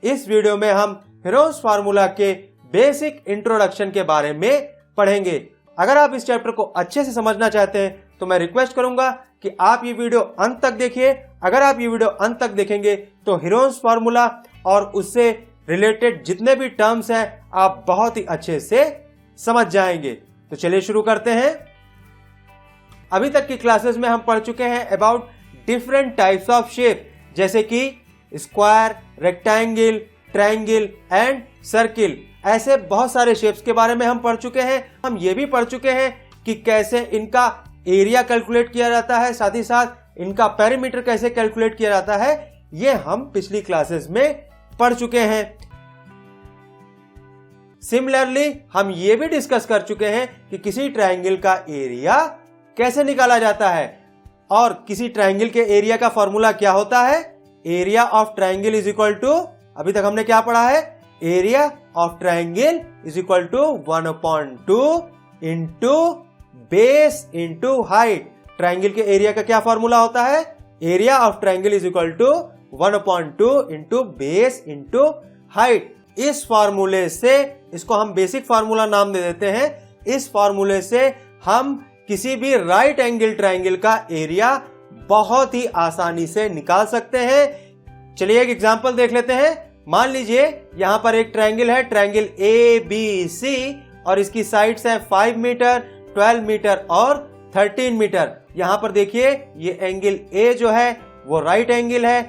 इस वीडियो में हम हीरोन्स फार्मूला के बेसिक इंट्रोडक्शन के बारे में पढ़ेंगे। अगर आप इस चैप्टर को अच्छे से समझना चाहते हैं तो मैं रिक्वेस्ट करूंगा कि आप ये वीडियो अंत तक देखिए। अगर आप ये वीडियो अंत तक देखेंगे तो हीरोन्स फार्मूला और उससे रिलेटेड जितने भी टर्म्स हैं आप बहुत ही अच्छे से समझ जाएंगे। तो चलिए शुरू करते हैं। अभी तक की क्लासेस में हम पढ़ चुके हैं about different types of shape, जैसे कि square, rectangle, triangle and circle. ऐसे बहुत सारे शेप्स के बारे में हम पढ़ चुके हैं। हम ये भी पढ़ चुके हैं कि कैसे इनका एरिया कैलकुलेट किया जाता है, साथ ही साथ इनका पेरीमीटर कैसे कैलकुलेट किया जाता है, ये हम पिछली क्लासेस में पढ़ चुके हैं। सिमिलरली हम ये भी डिस्कस कर चुके हैं कि किसी ट्रायंगल का एरिया कैसे निकाला जाता है, और किसी ट्रायंगल के एरिया का फॉर्मूला क्या होता है। Area of triangle is equal to, अभी तक हमने क्या पढ़ा है, area of triangle is equal to 1/2 into base into height. Triangle के एरिया का क्या फॉर्मूला होता है, area of triangle is equal to 1/2 into base into height. इस फॉर्मूले से, इसको हम बेसिक फॉर्मूला नाम दे देते हैं, इस फॉर्मूले से हम किसी भी राइट एंगल ट्रायंगल का एरिया बहुत ही आसानी से निकाल सकते हैं। चलिए एक एग्जांपल देख लेते हैं। मान लीजिए यहां पर एक ट्रायंगल है, ट्रायंगल ABC, और इसकी साइड्स हैं 5 मीटर, 12 मीटर और 13 मीटर। यहां पर देखिए ये एंगल A जो है वो राइट एंगल है।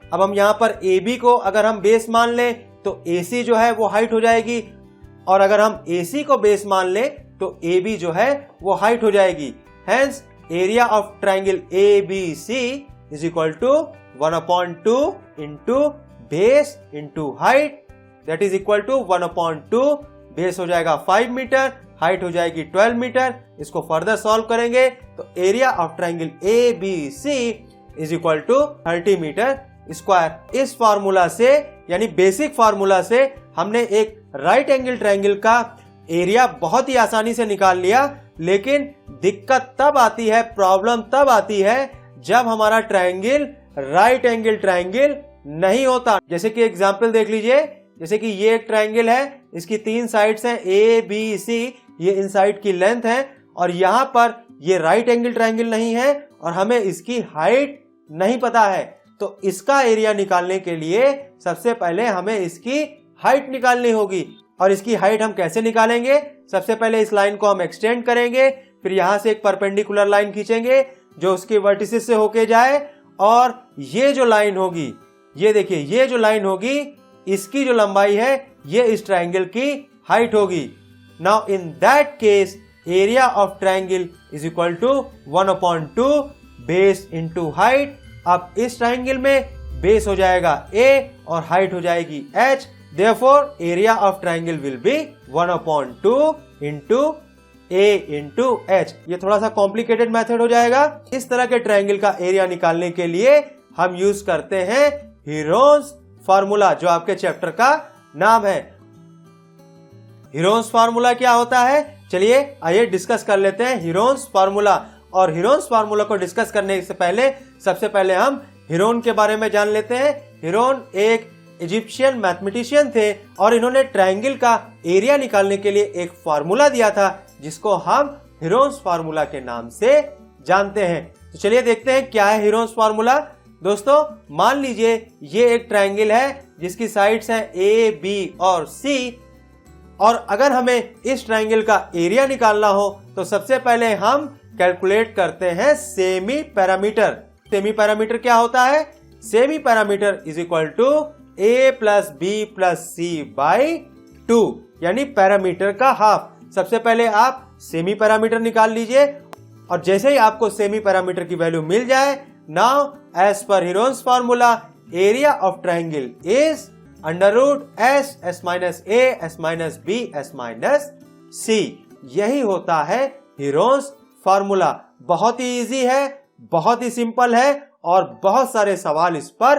अब हम यहां पर AB को अगर हम बेस मान लें तो AC जो है वो हाइट हो जाएगी, और अगर हम AC को बेस मान लें तो AB जो है वो हाइट हो जाएगी। Hence area of triangle ABC is equal to 1/2 into base into height, that is equal to 1/2। Base हो जाएगा 5 मीटर, हाइट हो जाएगी 12 मीटर। इसको फर्दर सॉल्व करेंगे तो area of triangle ABC is equal to 30 metre square. इस formula से, यानी बेसिक फार्मूला से, हमने एक राइट एंगल ट्रायंगल का एरिया बहुत ही आसानी से निकाल लिया। लेकिन दिक्कत तब आती है, प्रॉब्लम तब आती है जब हमारा ट्रायंगल राइट एंगल ट्रायंगल नहीं होता। जैसे कि एग्जांपल देख लीजिए, जैसे कि ये एक ट्रायंगल है, इसकी 3 साइड्स हैं ABC, ये इन साइड की लेंथ है, और यहां पर ये राइट एंगल ट्रायंगल नहीं है और हमें इसकी हाइट नहीं पता है। तो इसका एरिया निकालने के लिए सबसे पहले हमें इसकी हाइट निकालनी होगी। और इसकी हाइट हम कैसे निकालेंगे, सबसे पहले इस लाइन को हम एक्सटेंड करेंगे, फिर यहां से एक परपेंडिकुलर लाइन खींचेंगे जो उसके वर्टिसेस से होके जाए, और ये जो लाइन होगी, ये देखिए ये जो लाइन होगी, इसकी जो लंबाई है ये इस ट्रायंगल की हाइट होगी। Now in that case area of triangle is equal to 1/2 base into height. अब इस ट्रायंगल में बेस हो जाएगा A और हाइट हो जाएगी H, therefore area of triangle will be 1/2 into A into H। ये थोड़ा सा कॉम्प्लिकेटेड मेथड हो जाएगा। इस तरह के ट्रायंगल का एरिया निकालने के लिए हम यूज करते हैं हीरोन्स फार्मूला, जो आपके चैप्टर का नाम है। हीरोन्स फार्मूला क्या होता है, चलिए आइए डिस्कस कर लेते हैं हीरोन्स फार्मूला। और हीरोन्स फार्मूला को डिस्कस करने से पहले सबसे पहले हम हीरोन के बारे में जान लेते हैं। हीरोन एक इजिप्शियन मैथमेटिशियन थे और इन्होंने ट्रायंगल का एरिया निकालने के लिए एक फार्मूला दिया था जिसको हम हीरोन्स फार्मूला के नाम से जानते हैं। तो चलिए देखते हैं क्या है हीरोन्स फार्मूला। दोस्तों मान लीजिए ये एक ट्रायंगल है जिसकी साइड्स हैं A, B और C, और अगर हमें इस ट्रायंगल का एरिया निकालना हो तो सबसे पहले हम कैलकुलेट करते हैं सेमी पैरामीटर। सेमी पैरामीटर क्या होता है, semi perimeter is equal to A plus B plus C by 2, यानी पैरामीटर का हाफ। सबसे पहले आप सेमी पैरामीटर निकाल लीजिए, और जैसे ही आपको सेमी पैरामीटर की वैल्यू मिल जाए, now as per Heron's formula area of triangle is √S S minus A S minus B S minus C। यही होता है हीरोन्स फार्मूला। बहुत ही इजी है, बहुत ही सिंपल है, और बहुत सारे सवाल इस पर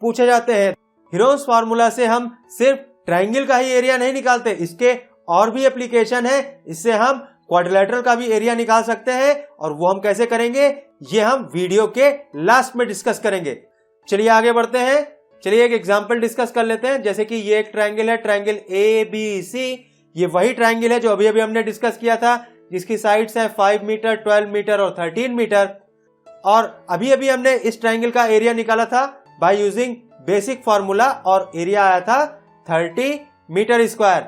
पूछे जाते हैं। हीरोन्स फार्मूला से हम सिर्फ ट्रायंगल का ही एरिया नहीं निकालते, इसके और भी एप्लीकेशन है। इससे हम क्वाड्रिलेटरल का भी एरिया निकाल सकते हैं, और वो हम कैसे करेंगे ये हम वीडियो के लास्ट में डिस्कस करेंगे। चलिए आगे बढ़ते हैं। चलिए एक एग्जांपल डिस्कस कर लेते हैं। जैसे कि ये एक ट्रायंगल है, ट्रायंगल ABC। ये वही ट्रायंगल है जो अभी अभी हमने डिस्कस किया था, जिसकी साइड्स हैं 5 मीटर, 12 मीटर और 13 मीटर। और अभी अभी हमने इस ट्रायंगल का एरिया निकाला था बाय यूजिंग बेसिक फार्मूला और एरिया आया था 30 मीटर स्क्वायर।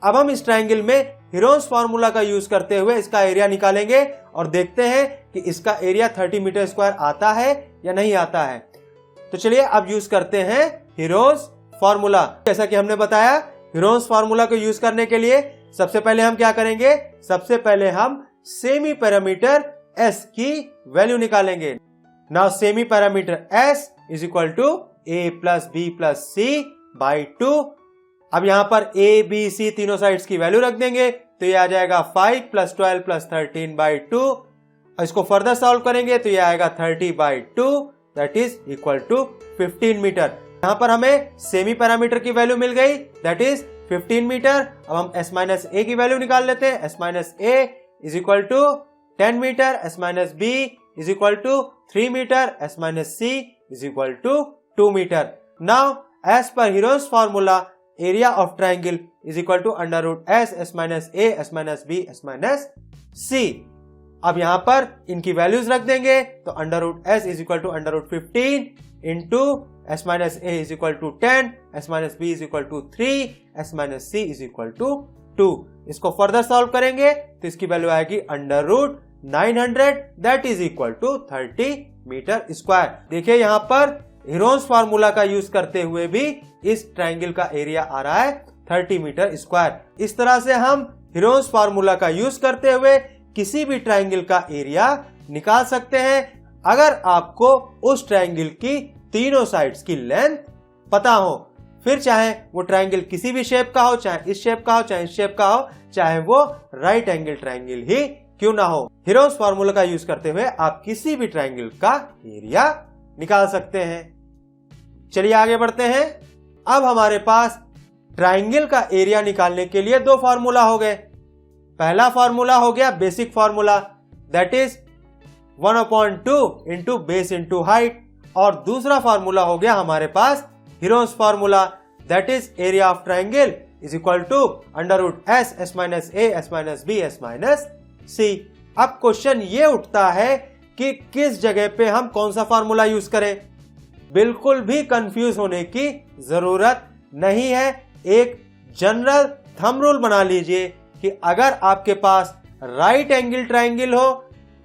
अब हम इस ट्रायंगल में हीरोन्स फार्मूला का यूज करते हुए इसका एरिया निकालेंगे और देखते हैं कि इसका एरिया 30 मीटर स्क्वायर आता है या नहीं आता है। तो चलिए अब यूज करते हैं हीरोन्स फार्मूला। जैसा कि हमने बताया, हीरोन्स फार्मूला को यूज करने के लिए सबसे पहले हम क्या करेंगे, सबसे पहले हम सेमी पैरामीटर S की वैल्यू निकालेंगे। Now semi perimeter S is equal to A plus B plus C by 2। अब यहां पर A, B, C तीनों साइड्स की वैल्यू रख देंगे तो ये आ जाएगा 5 प्लस 12 प्लस 13 बाई 2। इसको फर्दर सॉल्व करेंगे तो ये आएगा 30 by 2 that is equal to 15 metre. यहां पर हमें सेमी पैरामीटर की वैल्यू मिल गई दैट इज 15 मीटर। अब हम S माइनस A की वैल्यू निकाल लेते हैं। S minus A is equal to 10 metre, S minus B is equal to 3 metre, S minus C is equal to 2 metre. Now as per Heron's formula area of triangle is equal to under root S, S minus A, S minus B, S minus C। अब यहां पर इनकी values रख देंगे तो under root S is equal to under root 15 into S minus A is equal to 10, S minus B is equal to 3, S minus C is equal to 2। इसको further solve करेंगे तो इसकी वैल्यू आएगी under root 900 that is equal to 30 metre square. देखिए यहां पर Heron's formula का use करते हुए भी इस ट्रायंगल का एरिया आ रहा है 30 मीटर स्क्वायर। इस तरह से हम हीरोन्स फार्मूला का यूज करते हुए किसी भी ट्रायंगल का एरिया निकाल सकते हैं अगर आपको उस ट्रायंगल की तीनों साइड्स की लेंथ पता हो। फिर चाहे वो ट्रायंगल किसी भी शेप का हो, चाहे इस शेप का हो, चाहे इस शेप का हो, चाहे वो राइट एंगल ट्रायंगल ही क्यों ना हो। हीरोन्स फार्मूला का यूज करते हुए आप किसी भी ट्रायंगल का एरिया निकाल सकते हैं। चलिए आगे बढ़ते हैं। अब हमारे पास ट्रायंगल का एरिया निकालने के लिए दो फार्मूला हो गए। पहला फार्मूला हो गया basic formula that is 1/2 into base into height, और दूसरा फार्मूला हो गया हमारे पास Heron's formula that is area of triangle is equal to under root S, S minus A, S minus B, S minus C। अब question ये उठता है कि किस जगह पे हम कौन सा फार्मूला यूज करें। बिल्कुल भी कंफ्यूज होने की जरूरत नहीं है। एक जनरल थंब रूल बना लीजिए कि अगर आपके पास राइट एंगल ट्रायंगल हो,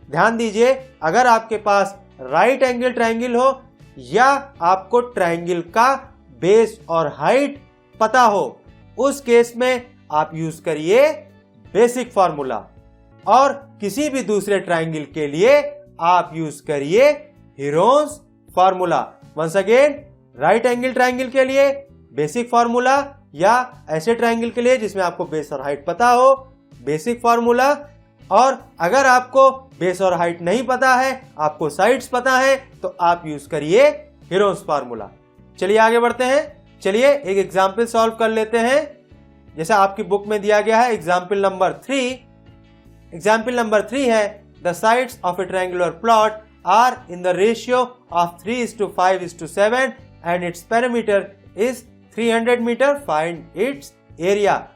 ध्यान दीजिए, अगर आपके पास राइट एंगल ट्रायंगल हो या आपको ट्रायंगल का बेस और हाइट पता हो, उस केस में आप यूज करिए बेसिक फार्मूला, और किसी भी दूसरे ट्रायंगल के लिए आप यूज करिए Heron's formula. Once again, right angle triangle के लिए बेसिक फार्मूला, या ऐसे ट्रायंगल के लिए जिसमें आपको बेस और हाइट पता हो, बेसिक फार्मूला। और अगर आपको बेस और हाइट नहीं पता है, आपको साइड्स पता है, तो आप यूज करिए हीरोन्स फार्मूला। चलिए आगे बढ़ते हैं। चलिए एक एग्जाम्पल सॉल्व कर लेते हैं। जैसा आपकी बुक में दिया गया है एग्जाम्पल नंबर 3। एग्जाम्पल नंबर 3 है the sides of a triangular plot are in the ratio of 3:5:7 and its perimeter is 300 metre, find its area.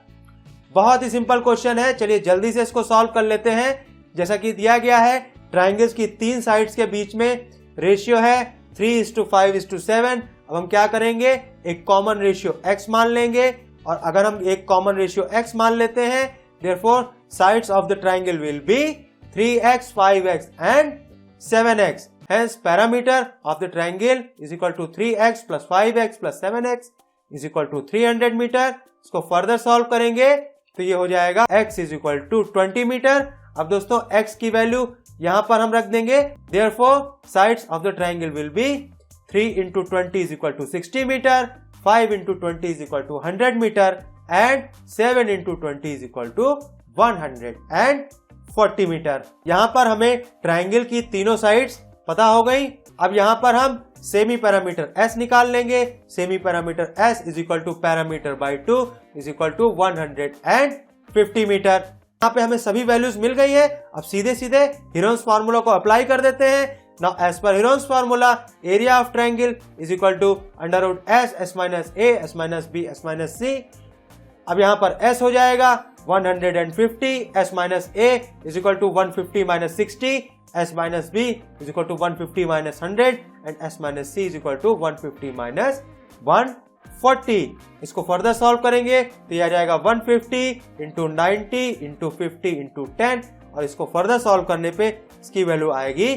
बहुत ही सिंपल क्वेश्चन है, चलिए जल्दी से इसको सॉल्व कर लेते हैं। जैसा कि दिया गया है ट्रायंगल्स की तीन साइड्स के बीच में रेशियो है 3:5:7। अब हम क्या करेंगे, एक कॉमन रेशियो x मान लेंगे, और अगर हम एक कॉमन रेशियो x मान लेते हैं, therefore sides of the triangle will be 3x, 5x and 7x। Hence parameter of the triangle is equal to 3x plus 5x plus 7x is equal to 300 metre. इसको further solve करेंगे तो ये हो जाएगा x is equal to 20 metre. अब दोस्तों x की value यहां पर हम रख देंगे, therefore sides of the triangle will be 3 into 20 is equal to 60 metre, 5 into 20 is equal to 100 metre and 7 into 20 is equal to 140 metre. यहां पर हमें ट्रायंगल की तीनों साइड्स पता हो गई। अब यहां पर हम सेमी पैरामीटर S निकाल लेंगे। Semi perimeter S is equal to perimeter by 2 is equal to 150 metre. यहाँ पे हमें सभी वैल्यूज मिल गई है। अब सीधे सीधे हीरोन्स फार्मूला को अप्लाई कर देते हैं। Now as per Heron's formula, area of triangle is equal to under root s minus a, s minus b, s minus c. अब यहाँ पर s हो जाएगा 150, s minus a is equal to 150 minus 60, s minus b is equal to 150 minus 100 and s minus c is equal to 150 minus 140. इसको further solve करेंगे तो यह आ जाएगा 150 इंटू 90 इंटू 50 इंटू 10 और इसको फर्दर सॉल्व करने पे इसकी वैल्यू आएगी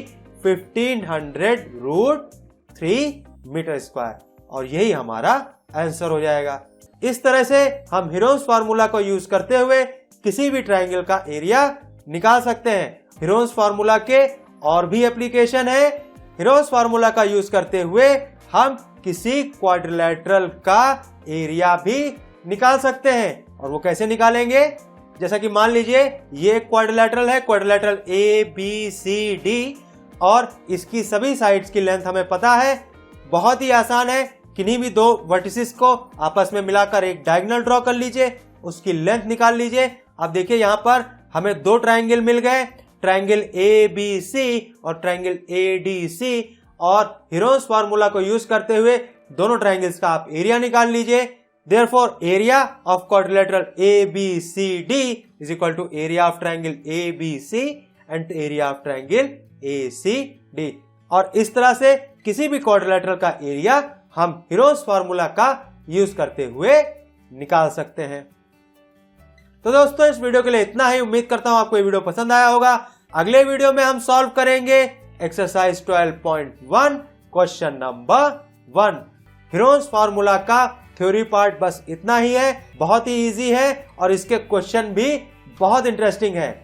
1500 रूट 3 मीटर स्क्वायर और यही हमारा आंसर हो जाएगा। इस तरह से हम हीरोन्स फार्मूला को यूज करते हुए किसी भी ट्राइंगल का एरिया निकाल सकते हैं। हीरोन्स फार्मूला के और भी एप्लीकेशन है। हीरोन्स फार्मूला का यूज करते हुए हम किसी क्वाड्रिलेटरल का एरिया भी निकाल सकते हैं और वो कैसे निकालेंगे, जैसा कि मान लीजिए ये क्वाड्रिलेटरल है, क्वाड्रिलेटरल ABCD और इसकी सभी साइड्स की लेंथ हमें पता है। बहुत ही आसान है, किन्हीं भी दो वर्टिसेस को आपस में मिलाकर एक डायगोनल ड्रॉ कर लीजिए, उसकी लेंथ निकाल लीजिए। अब देखिए यहाँ पर हमें दो ट्राइंगल मिल गए, ट्राइंगल ABC और ट्राइंगल ADC और हीरोन्स फार्मूला को यूज करते हुए दोनों ट्राइंगल्स का आप एरिया निकाल लीजिए। Therefore, area of quadrilateral ABCD is equal to area of triangle ABC and area of triangle ACD। और इस तरह से किसी भी क्वाड्रिलेटरल का एरिया हम हीरोन्स फार्मूला का यूज करते हुए निकाल सकते हैं। तो दोस्तों इस वीडियो के लिए इतना ही। उम्मीद करता हूं आपको ये वीडियो पसंद आया होगा। अगले वीडियो में हम सॉल्व करेंगे exercise 12.1 question number 1। Heron's formula का थ्योरी पार्ट बस इतना ही है, बहुत ही इजी है और इसके क्वेश्चन भी बहुत इंटरेस्टिंग है।